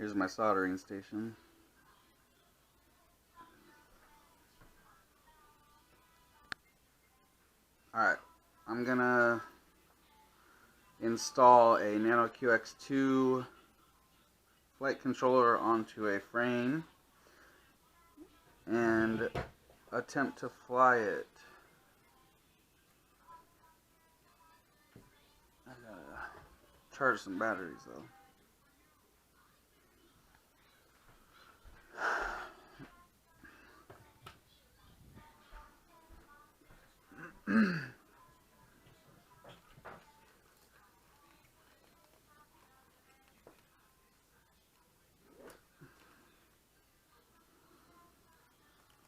Here's my soldering station. Alright, I'm gonna install a Nano QX2 flight controller onto a frame and attempt to fly it. I gotta charge some batteries though.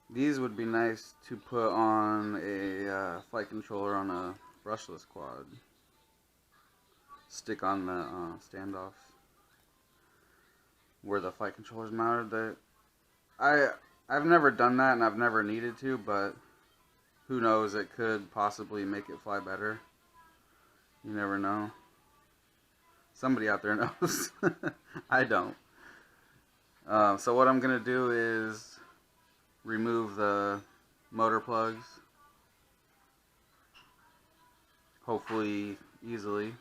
These would be nice to put on a flight controller on a brushless quad. Stick on the standoffs where the flight controller's mounted. I've never done that and I've never needed to, but who knows, it could possibly make it fly better. You never know. Somebody out there knows. I don't. So what I'm going to do is remove the motor plugs, hopefully easily,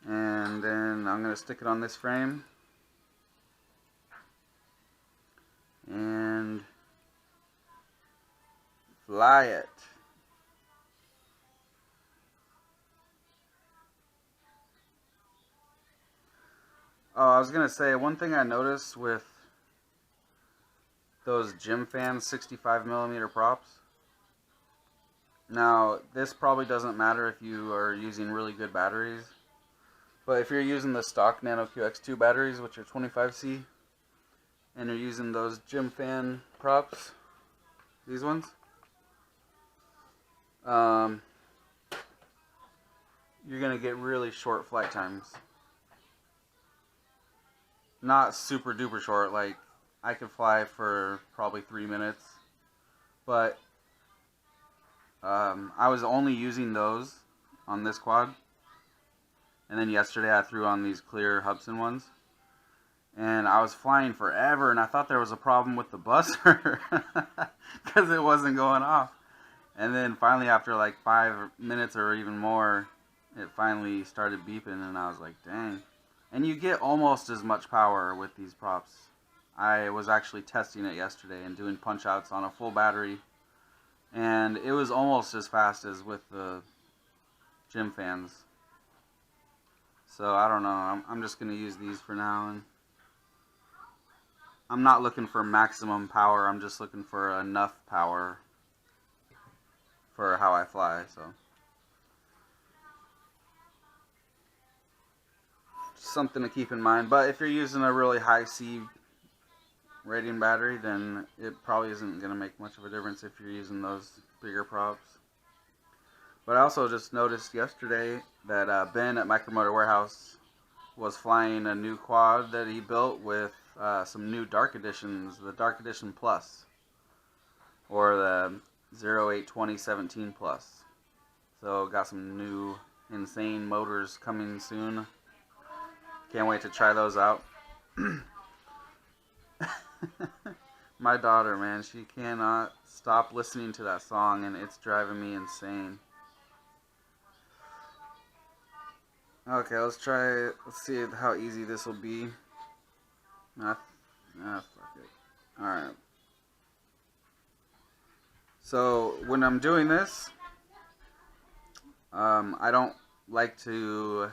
and then I'm going to stick it on this frame and fly it. Oh, I was going to say, one thing I noticed with those gym fans 65mm props. Now, this probably doesn't matter if you are using really good batteries, but if you're using the stock Nano QX2 batteries, which are 25C, and you're using those gym fan props, these ones, you're going to get really short flight times. Not super duper short, like I could fly for probably 3 minutes, but I was only using those on this quad, and then yesterday I threw on these clear Hudson ones, and I was flying forever, and I thought there was a problem with the buzzer because it wasn't going off, and then finally after like 5 minutes or even more, it finally started beeping, and I was like, dang. And you get almost as much power with these props. I was actually testing it yesterday and doing punch outs on a full battery, and it was almost as fast as with the gym fans. So I don't know, I'm just going to use these for now, and I'm not looking for maximum power, I'm just looking for enough power for how I fly, so. Something to keep in mind, but if you're using a really high C rating battery, then it probably isn't going to make much of a difference if you're using those bigger props. But I also just noticed yesterday that Ben at Micromotor Warehouse was flying a new quad that he built with some new Dark Editions, the Dark Edition Plus, or the 082017 Plus. So got some new insane motors coming soon. Can't wait to try those out. My daughter, man, she cannot stop listening to that song, and it's driving me insane. Okay, let's try. Let's see how easy this will be. Fuck it. Alright. So, when I'm doing this, I don't like to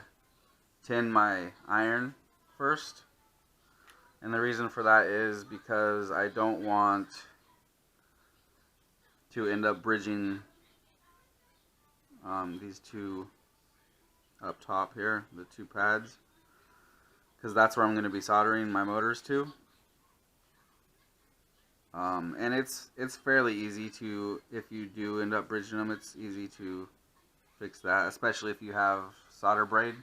tin my iron first. And the reason for that is because I don't want to end up bridging these two up top here, the two pads, because that's where I'm going to be soldering my motors to. And it's fairly easy to, if you do end up bridging them, it's easy to fix that, especially if you have solder braid.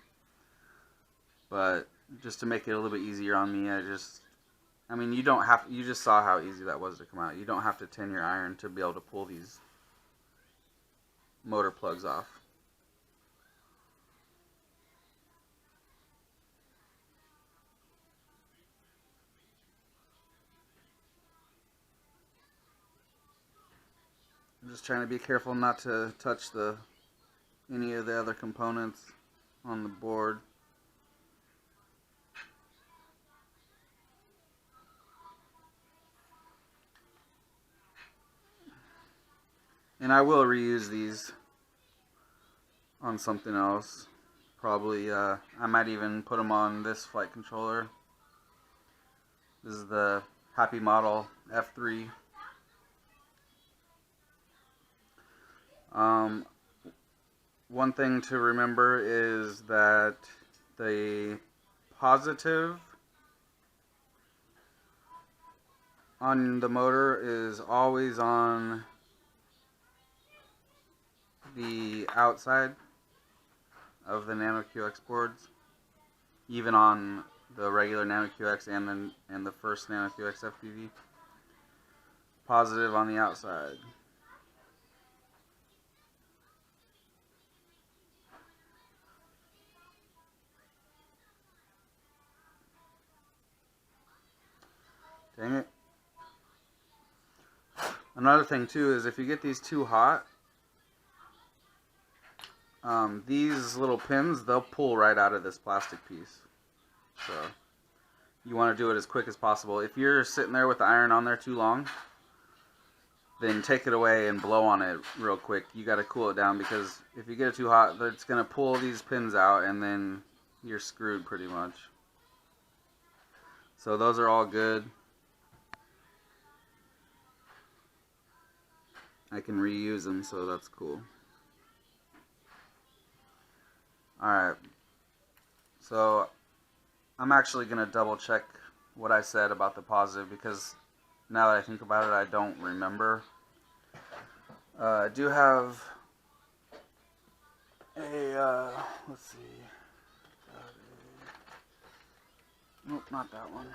But just to make it a little bit easier on me, I mean, you don't have, you just saw how easy that was to come out. You don't have to tin your iron to be able to pull these motor plugs off. I'm just trying to be careful not to touch any of the other components on the board. And I will reuse these on something else. Probably, I might even put them on this flight controller. This is the Happy Model F3. One thing to remember is that the positive on the motor is always on the outside of the Nano QX boards, even on the regular Nano QX and the first Nano QX FPV. Positive on the outside. Dang it. Another thing too is if you get these too hot, these little pins, they'll pull right out of this plastic piece. So you want to do it as quick as possible. If you're sitting there with the iron on there too long, then take it away and blow on it real quick. You got to cool it down, because if you get it too hot, it's going to pull these pins out and then you're screwed pretty much. So those are all good. I can reuse them, so that's cool. Alright, so I'm actually going to double check what I said about the positive, because now that I think about it, I don't remember. I do have a, let's see, nope, not that one.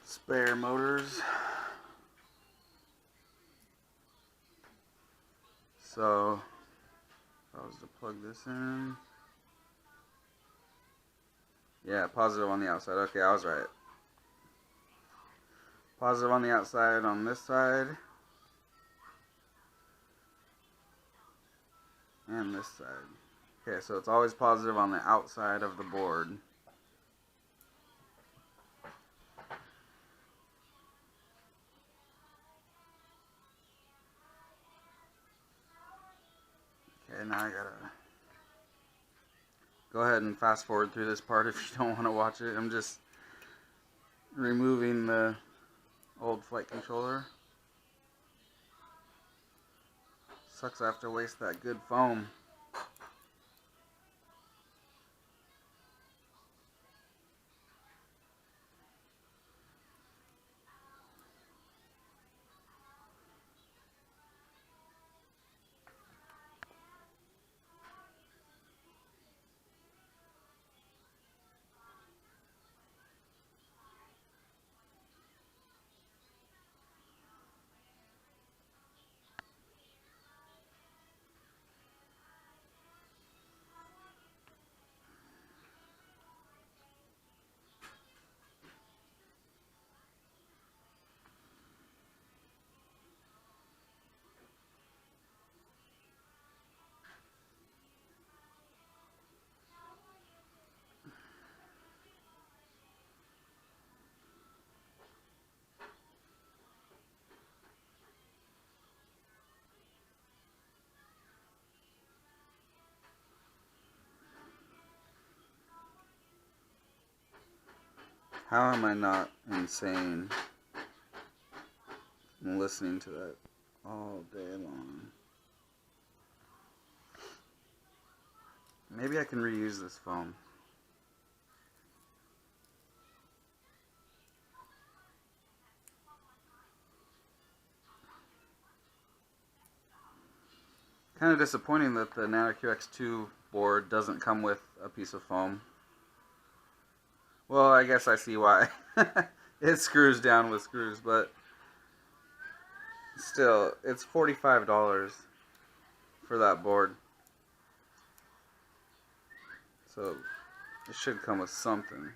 Spare motors. So, if I was to plug this in, yeah, positive on the outside. Okay, I was right. Positive on the outside on this side, and this side. Okay, so it's always positive on the outside of the board. Okay, now I gotta go ahead and fast forward through this part if you don't want to watch it. I'm just removing the old flight controller. Sucks I have to waste that good foam. How am I not insane and listening to that all day long? Maybe I can reuse this foam. Kind of disappointing that the Nano QX2 board doesn't come with a piece of foam. Well, I guess I see why. It screws down with screws, but still, it's $45 for that board. So it should come with something.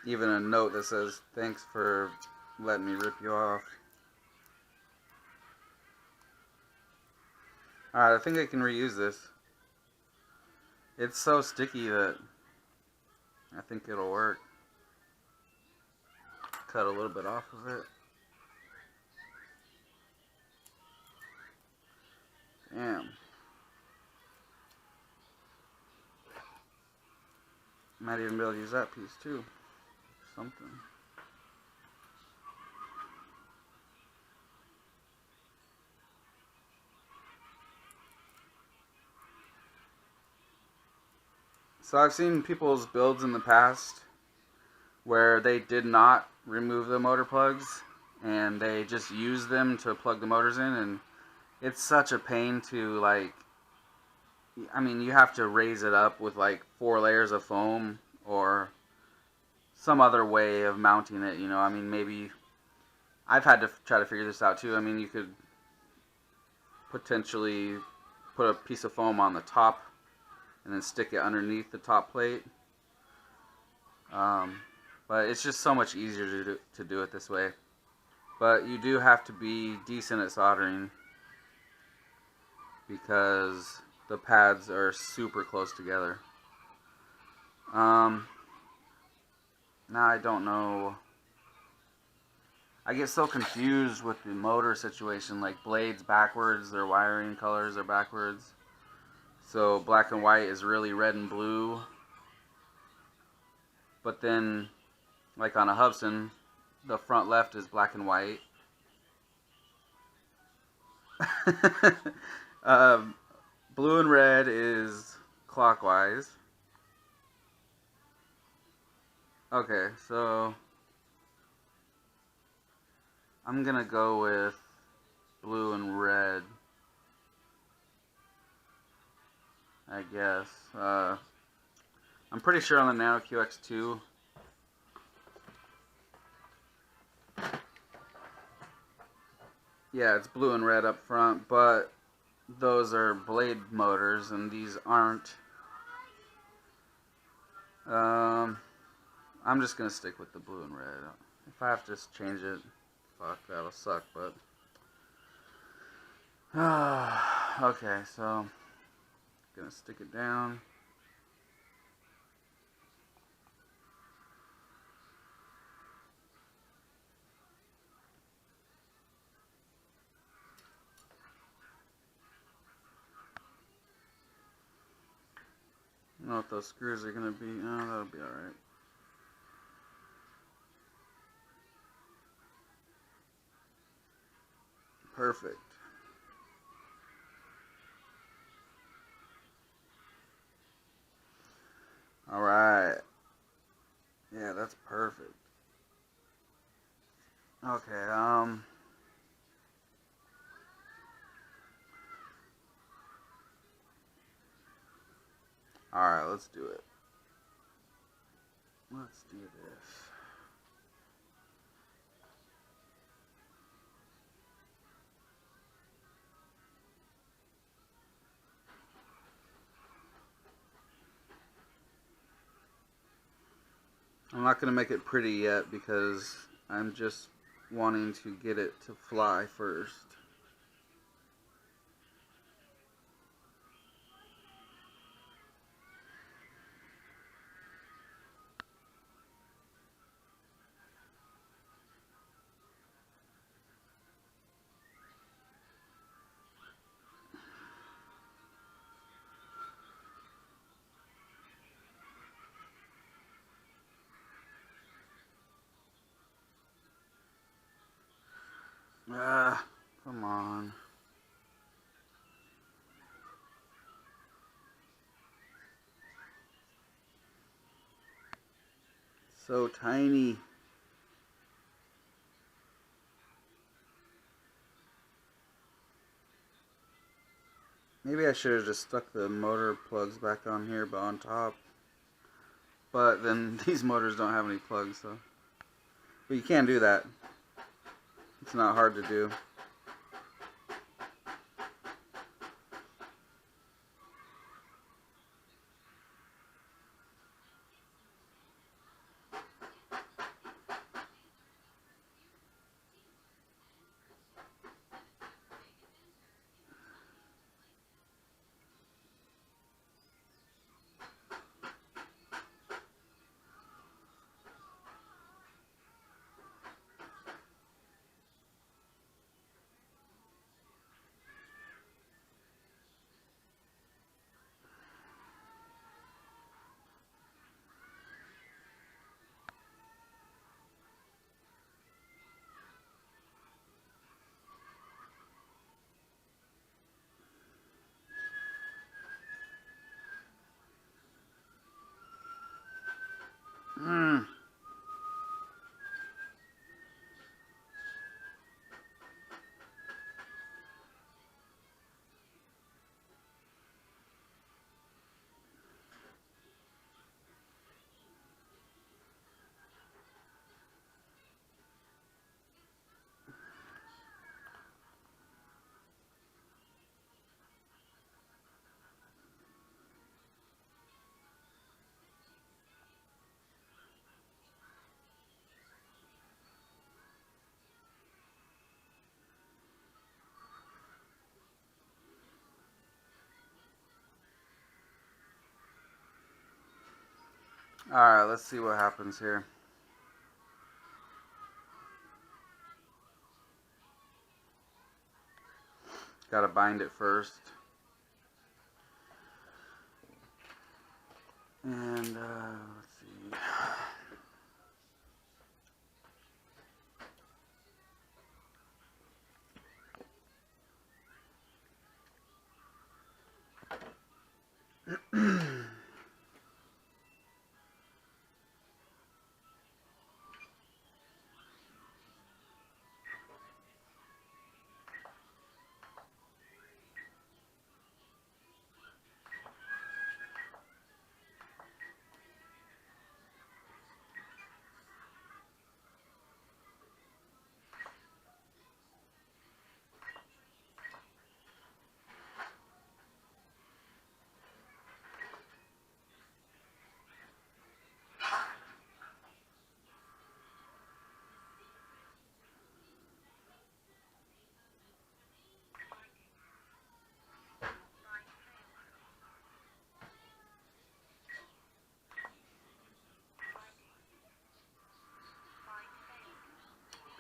even a note that says, "Thanks for letting me rip you off." Alright, I think I can reuse this. It's so sticky that I think it'll work. Cut a little bit off of it. Damn. Might even be able to use that piece too. Something. So I've seen people's builds in the past where they did not remove the motor plugs and they just use them to plug the motors in, and it's such a pain to, like, I mean, you have to raise it up with like 4 layers of foam or some other way of mounting it, you know. I mean, maybe I've had to try to figure this out too. I mean, you could potentially put a piece of foam on the top and then stick it underneath the top plate. But it's just so much easier to do it this way. But you do have to be decent at soldering because the pads are super close together. Now I don't know. I get so confused with the motor situation, like blades backwards, their wiring colors are backwards. So black and white is really red and blue. But then, like on a Hubsan, the front left is black and white. Blue and red is clockwise. Okay, so I'm gonna go with blue and red, I guess. I'm pretty sure on the Nano QX2 yeah, it's blue and red up front, but those are blade motors and these aren't. I'm just gonna stick with the blue and red. If I have to just change it, fuck, that'll suck, but okay, so gonna stick it down. I don't know if those screws are gonna be. Oh, that'll be alright. Perfect. Alright. Yeah, that's perfect. Okay, alright, let's do it. Let's do this. I'm not going to make it pretty yet because I'm just wanting to get it to fly first. Ah, come on. So tiny. Maybe I should have just stuck the motor plugs back on here, but on top. But then these motors don't have any plugs, so. But you can do that. It's not hard to do. Hmm. Alright, let's see what happens here. Gotta bind it first. And, let's see.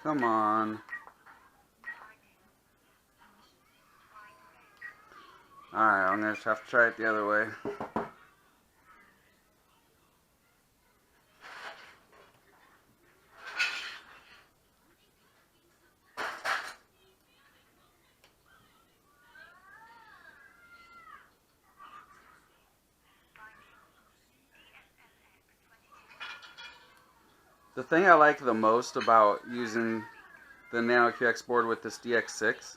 Come on. Alright, I'm gonna have to try it the other way. The thing I like the most about using the Nano QX board with this DX6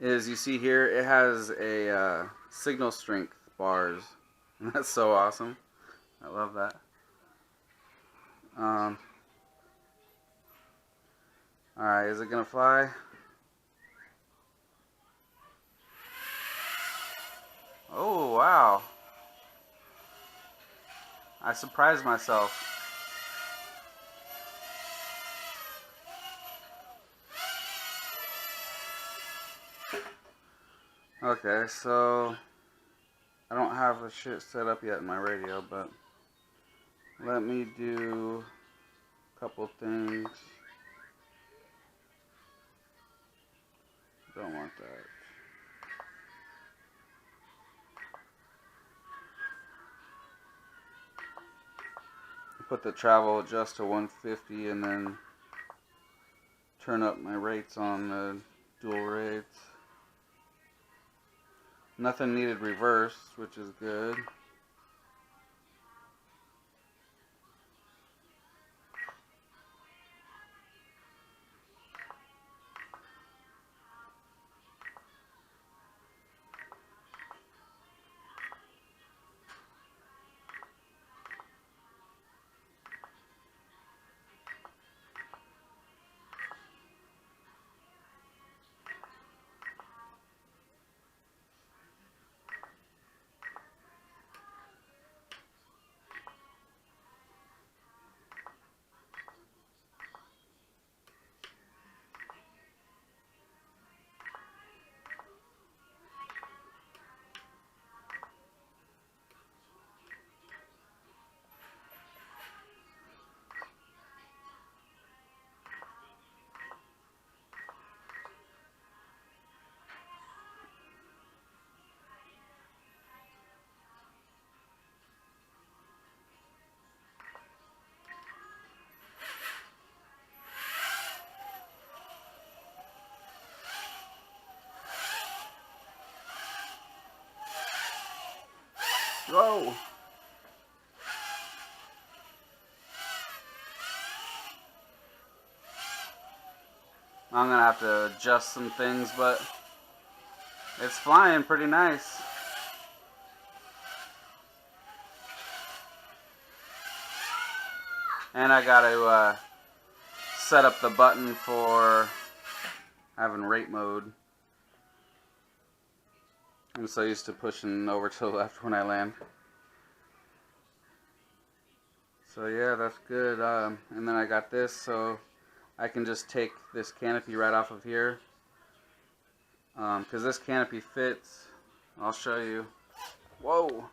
is you see here it has a signal strength bars. And that's so awesome. I love that. Alright, is it gonna fly? Oh, wow. I surprised myself. Okay, so I don't have the shit set up yet in my radio, but let me do a couple things. Don't want that. Put the travel adjust to 150 and then turn up my rates on the dual rates. Nothing needed reverse, which is good. Whoa! I'm gonna have to adjust some things, but it's flying pretty nice. And I gotta set up the button for having rate mode. I'm so used to pushing over to the left when I land. So yeah, that's good. And then I got this, so I can just take this canopy right off of here. Because this canopy fits. I'll show you. Whoa!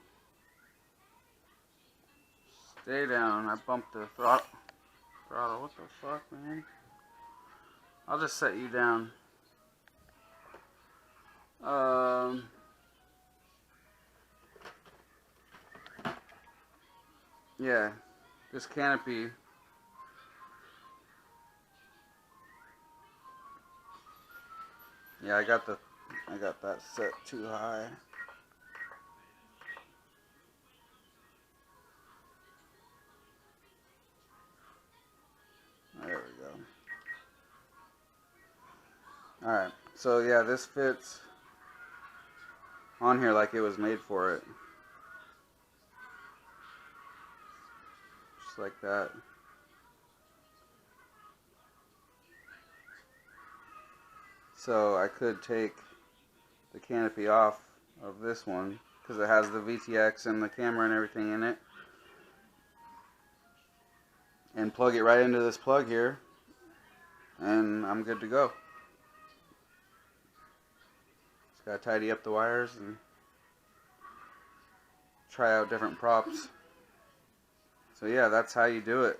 Stay down. I bumped the throttle. What the fuck, man? I'll just set you down. Yeah, this canopy. Yeah, I got that set too high. There we go. Alright, so yeah, this fits on here like it was made for it. Just like that. So I could take the canopy off of this one because it has the VTX and the camera and everything in it, and plug it right into this plug here, and I'm good to go. Just gotta tidy up the wires and try out different props. So yeah, that's how you do it.